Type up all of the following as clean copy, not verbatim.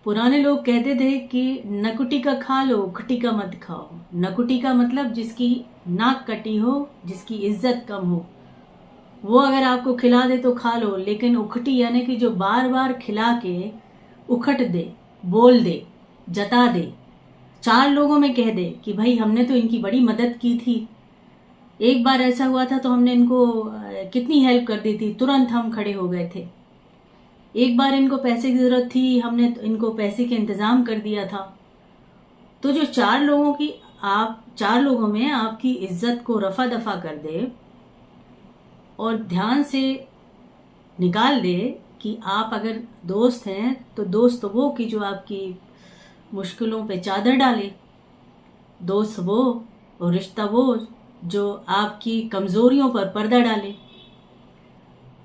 पुराने लोग कहते थे कि नकुटी का खा लो, उखटी का मत खाओ। नकुटी का मतलब जिसकी नाक कटी हो, जिसकी इज्जत कम हो, वो अगर आपको खिला दे तो खा लो, लेकिन उखटी यानी कि जो बार बार खिला के उखट दे, बोल दे, जता दे, चार लोगों में कह दे कि भाई हमने तो इनकी बड़ी मदद की थी, एक बार ऐसा हुआ था तो हमने इनको कितनी हेल्प कर दी थी, तुरंत हम खड़े हो गए थे, एक बार इनको पैसे की जरूरत थी, हमने इनको पैसे के इंतजाम कर दिया था। तो जो चार लोगों में आपकी इज्जत को रफा दफा कर दे और ध्यान से निकाल दे कि आप अगर दोस्त हैं तो दोस्त वो कि जो आपकी मुश्किलों पे चादर डाले, दोस्त वो और रिश्ता वो जो आपकी कमजोरियों पर पर्दा डाले।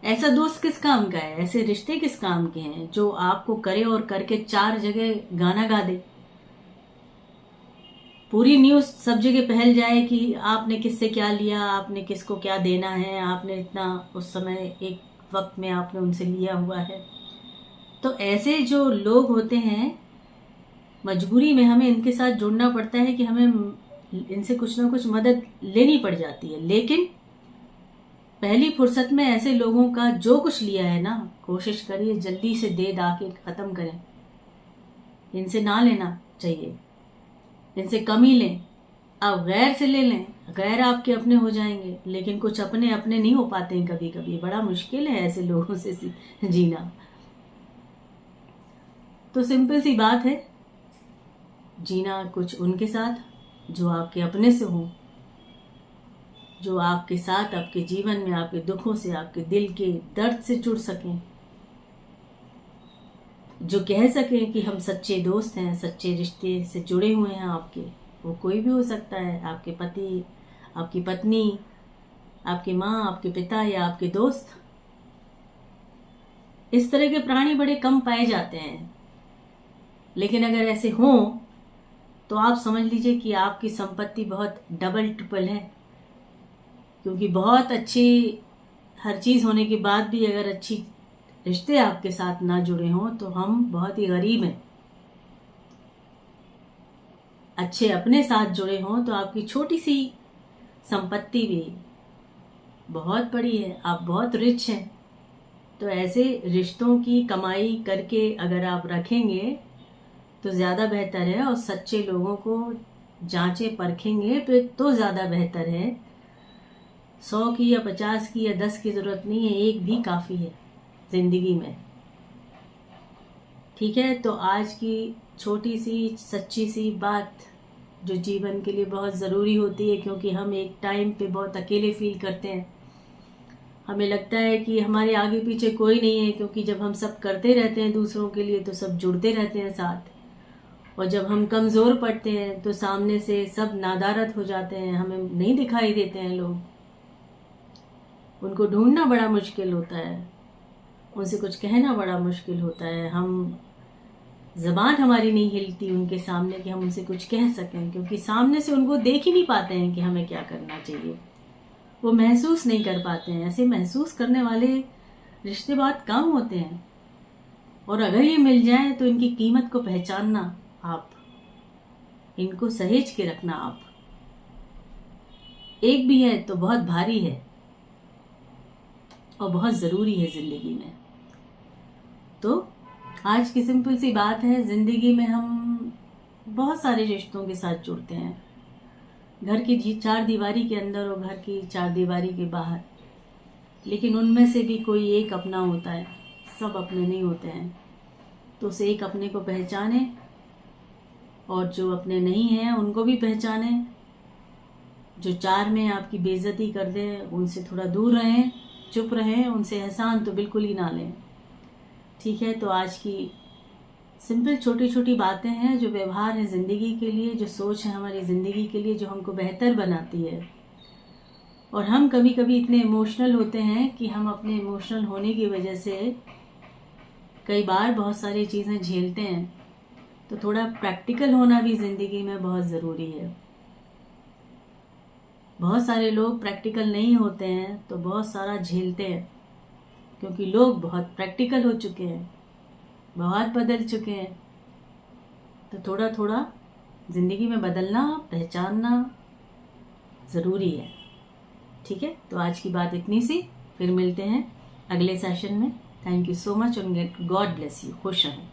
ऐसा दोस्त किस काम का है, ऐसे रिश्ते किस काम के हैं जो आपको करे और करके चार जगह गाना गा दे, पूरी न्यूज सब जगह फैल जाए कि आपने किससे क्या लिया, आपने किसको क्या देना है, आपने इतना उस समय एक वक्त में आपने उनसे लिया हुआ है। तो ऐसे जो लोग होते हैं, मजबूरी में हमें इनके साथ जुड़ना पड़ता है कि हमें इनसे कुछ ना कुछ मदद लेनी पड़ जाती है। लेकिन पहली फुर्सत में ऐसे लोगों का जो कुछ लिया है ना, कोशिश करिए जल्दी से दे दा के खत्म करें। इनसे ना लेना चाहिए, इनसे कम ही लें। आप गैर से ले लें, गैर आपके अपने हो जाएंगे, लेकिन कुछ अपने अपने नहीं हो पाते हैं। कभी कभी बड़ा मुश्किल है ऐसे लोगों से जीना। तो सिंपल सी बात है, जीना कुछ उनके साथ जो आपके अपने से हो, जो आपके साथ आपके जीवन में आपके दुखों से, आपके दिल के दर्द से जुड़ सकें, जो कह सकें कि हम सच्चे दोस्त हैं, सच्चे रिश्ते से जुड़े हुए हैं आपके। वो कोई भी हो सकता है, आपके पति, आपकी पत्नी, आपकी माँ, आपके पिता या आपके दोस्त। इस तरह के प्राणी बड़े कम पाए जाते हैं, लेकिन अगर ऐसे हों तो आप समझ लीजिए कि आपकी संपत्ति बहुत डबल ट्रिपल है। क्योंकि बहुत अच्छी हर चीज़ होने के बाद भी अगर अच्छी रिश्ते आपके साथ ना जुड़े हों तो हम बहुत ही गरीब हैं। अच्छे अपने साथ जुड़े हों तो आपकी छोटी सी संपत्ति भी बहुत बड़ी है, आप बहुत रिच हैं। तो ऐसे रिश्तों की कमाई करके अगर आप रखेंगे तो ज़्यादा बेहतर है, और सच्चे लोगों को जांचे परखेंगे तो ज़्यादा बेहतर है। 100 की या 50 की या 10 की ज़रूरत नहीं है, एक भी काफ़ी है ज़िंदगी में। ठीक है, तो आज की छोटी सी सच्ची सी बात जो जीवन के लिए बहुत ज़रूरी होती है, क्योंकि हम एक टाइम पे बहुत अकेले फील करते हैं। हमें लगता है कि हमारे आगे पीछे कोई नहीं है, क्योंकि जब हम सब करते रहते हैं दूसरों के लिए तो सब जुड़ते रहते हैं साथ, और जब हम कमज़ोर पड़ते हैं तो सामने से सब नादारत हो जाते हैं, हमें नहीं दिखाई देते हैं लोग, उनको ढूंढना बड़ा मुश्किल होता है, उनसे कुछ कहना बड़ा मुश्किल होता है। हम ज़बान हमारी नहीं हिलती उनके सामने कि हम उनसे कुछ कह सकें, क्योंकि सामने से उनको देख ही नहीं पाते हैं कि हमें क्या करना चाहिए। वो महसूस नहीं कर पाते हैं। ऐसे महसूस करने वाले रिश्ते बहुत कम होते हैं, और अगर ये मिल जाए तो इनकी कीमत को पहचानना आप, इनको सहेज के रखना आप। एक भी है तो बहुत भारी है और बहुत ज़रूरी है ज़िंदगी में। तो आज की सिंपल सी बात है, ज़िंदगी में हम बहुत सारे रिश्तों के साथ जुड़ते हैं, घर की चार दीवारी के अंदर और घर की चार दीवारी के बाहर, लेकिन उनमें से भी कोई एक अपना होता है, सब अपने नहीं होते हैं। तो उस एक अपने को पहचाने, और जो अपने नहीं हैं उनको भी पहचाने। जो चार में आपकी बेइज्जती कर दे उनसे थोड़ा दूर रहें, चुप रहें, उनसे एहसान तो बिल्कुल ही ना लें। ठीक है, तो आज की सिंपल छोटी छोटी बातें हैं, जो व्यवहार है ज़िंदगी के लिए, जो सोच है हमारी ज़िंदगी के लिए, जो हमको बेहतर बनाती है। और हम कभी कभी इतने इमोशनल होते हैं कि हम अपने इमोशनल होने की वजह से कई बार बहुत सारी चीज़ें झेलते हैं। तो थोड़ा प्रैक्टिकल होना भी ज़िंदगी में बहुत ज़रूरी है। बहुत सारे लोग प्रैक्टिकल नहीं होते हैं तो बहुत सारा झेलते हैं, क्योंकि लोग बहुत प्रैक्टिकल हो चुके हैं, बहुत बदल चुके हैं। तो थोड़ा थोड़ा ज़िंदगी में बदलना, पहचानना ज़रूरी है। ठीक है, तो आज की बात इतनी सी, फिर मिलते हैं अगले सेशन में। थैंक यू सो मच और गॉड ब्लेस यू। खुश रहें।